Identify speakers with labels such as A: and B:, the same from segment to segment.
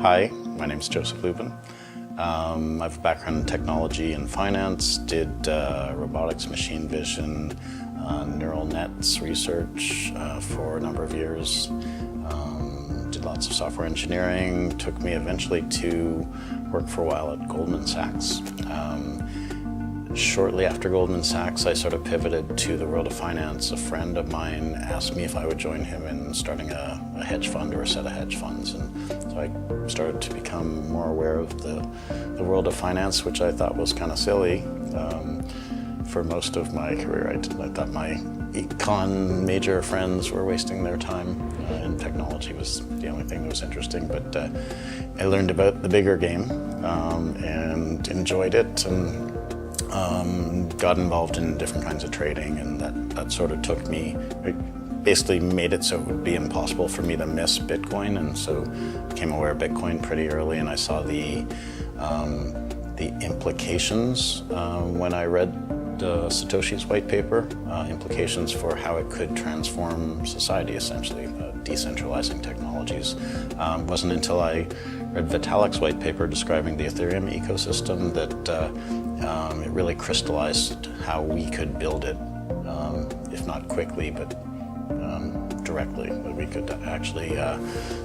A: Hi, my name is Joseph Lubin. I have a background in technology and finance, did robotics, machine vision, neural nets research for a number of years. Did lots of software engineering, took me eventually to work for a while at Goldman Sachs. Shortly after Goldman Sachs, I sort of pivoted to the world of finance. A friend of mine asked me if I would join him in starting a hedge fund or a set of hedge funds. And so I started to become more aware of the world of finance, which I thought was kind of silly. For most of my career, I thought my econ major friends were wasting their time, and technology was the only thing that was interesting. But I learned about the bigger game and enjoyed it, and got involved in different kinds of trading, and that sort of took me, it basically made it so it would be impossible for me to miss Bitcoin, and so I became aware of Bitcoin pretty early, and I saw the implications when I read Satoshi's white paper, implications for how it could transform society, essentially, decentralizing technologies. Wasn't until I read Vitalik's white paper describing the Ethereum ecosystem that it really crystallized how we could build it, if not quickly, but directly. That we could actually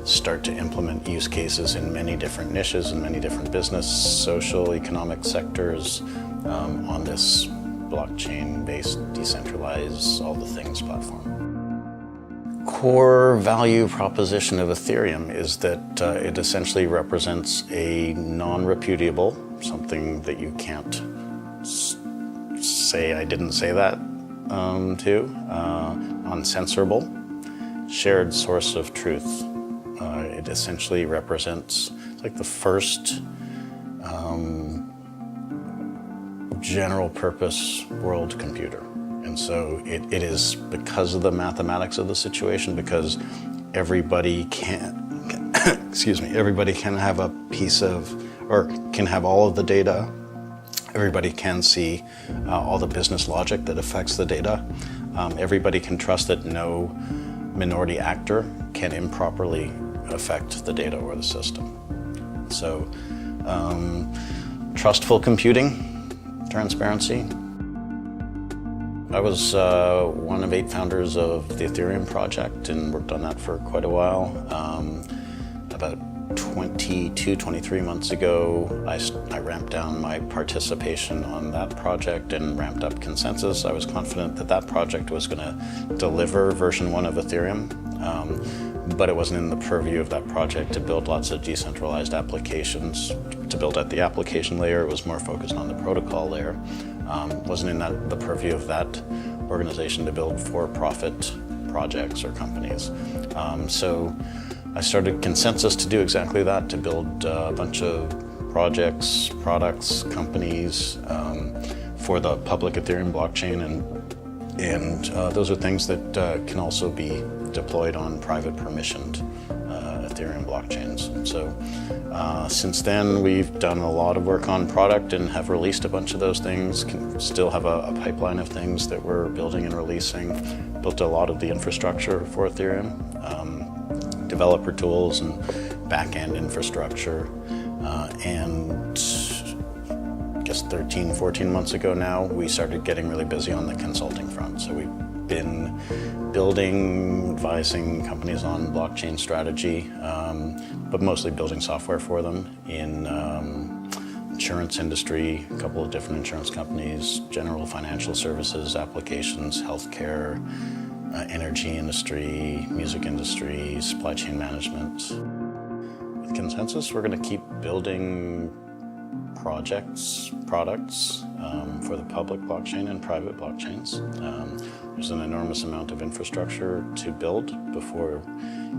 A: start to implement use cases in many different niches and many different business, social, economic sectors on this blockchain-based, decentralized, all the things platform. Core value proposition of Ethereum is that it essentially represents a non-repudiable, something that you can't say I didn't say that to, uncensorable, shared source of truth. It essentially represents, it's like the first general purpose world computer. And so it is, because of the mathematics of the situation, because everybody can, excuse me, everybody can have a piece of, or can have all of the data. Everybody can see all the business logic that affects the data. Everybody can trust that no minority actor can improperly affect the data or the system. So, trustful computing, transparency. I was one of 8 founders of the Ethereum project and worked on that for quite a while. About 23 months ago, I ramped down my participation on that project and ramped up consensus. I was confident that that project was going to deliver version 1 of Ethereum, but it wasn't in the purview of that project to build lots of decentralized applications. To build at the application layer, it was more focused on the protocol layer. Wasn't in the purview of that organization to build for-profit projects or companies. So I started Consensus to do exactly that, to build a bunch of projects, products, companies for the public Ethereum blockchain, and those are things that can also be deployed on private permissioned Ethereum blockchains. So since then, we've done a lot of work on product and have released a bunch of those things. Still have a pipeline of things that we're building and releasing. Built a lot of the infrastructure for Ethereum, developer tools and back-end infrastructure. And I guess 14 months ago now, we started getting really busy on the consulting front. So we've been building, advising companies on blockchain strategy, but mostly building software for them in insurance industry, a couple of different insurance companies, general financial services, applications, healthcare, energy industry, music industry, supply chain management. With Consensus, we're going to keep building projects, products for the public blockchain and private blockchains. There's an enormous amount of infrastructure to build before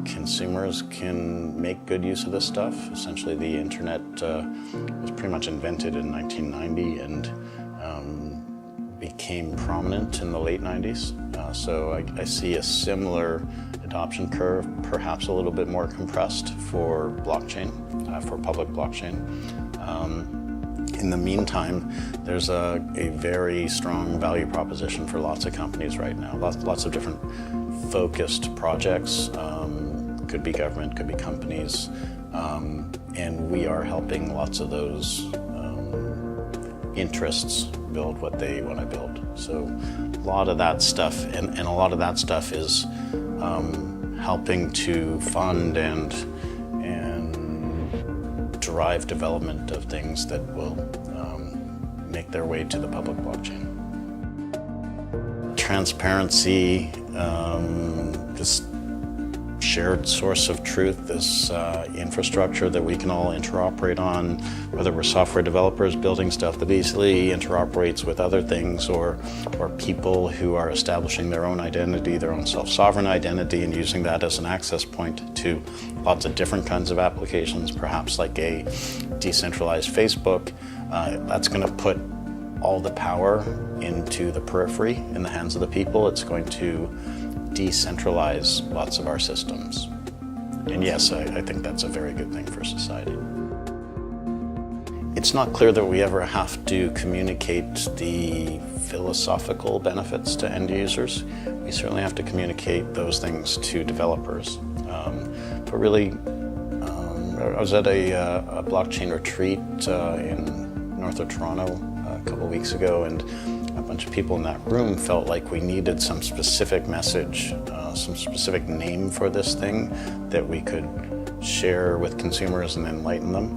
A: consumers can make good use of this stuff. Essentially, the internet was pretty much invented in 1990 and became prominent in the late 90s. So I see a similar adoption curve, perhaps a little bit more compressed for blockchain, for public blockchain. In the meantime, there's a very strong value proposition for lots of companies right now. Lots of different focused projects, could be government, could be companies, And we are helping lots of those interests build what they want to build. So a lot of that stuff, and a lot of that stuff is helping to fund and drive development of things that will make their way to the public blockchain. Transparency, this shared source of truth, this infrastructure that we can all interoperate on, whether we're software developers building stuff that easily interoperates with other things, or people who are establishing their own identity, their own self-sovereign identity, and using that as an access point to lots of different kinds of applications, perhaps like a decentralized Facebook. That's going to put all the power into the periphery, in the hands of the people. It's going to decentralize lots of our systems. And yes, I think that's a very good thing for society. It's not clear that we ever have to communicate the philosophical benefits to end users. We certainly have to communicate those things to developers. But really, I was at a blockchain retreat in north of Toronto a couple of weeks ago, and a bunch of people in that room felt like we needed some specific message, some specific name for this thing that we could share with consumers and enlighten them.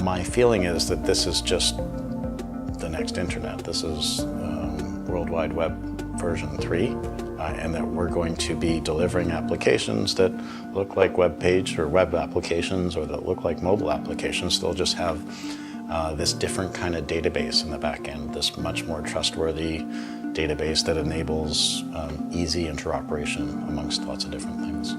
A: My feeling is that this is just the next internet. This is World Wide Web version 3, and that we're going to be delivering applications that look like web page or web applications, or that look like mobile applications. They'll just have this different kind of database in the back end, this much more trustworthy database that enables easy interoperation amongst lots of different things.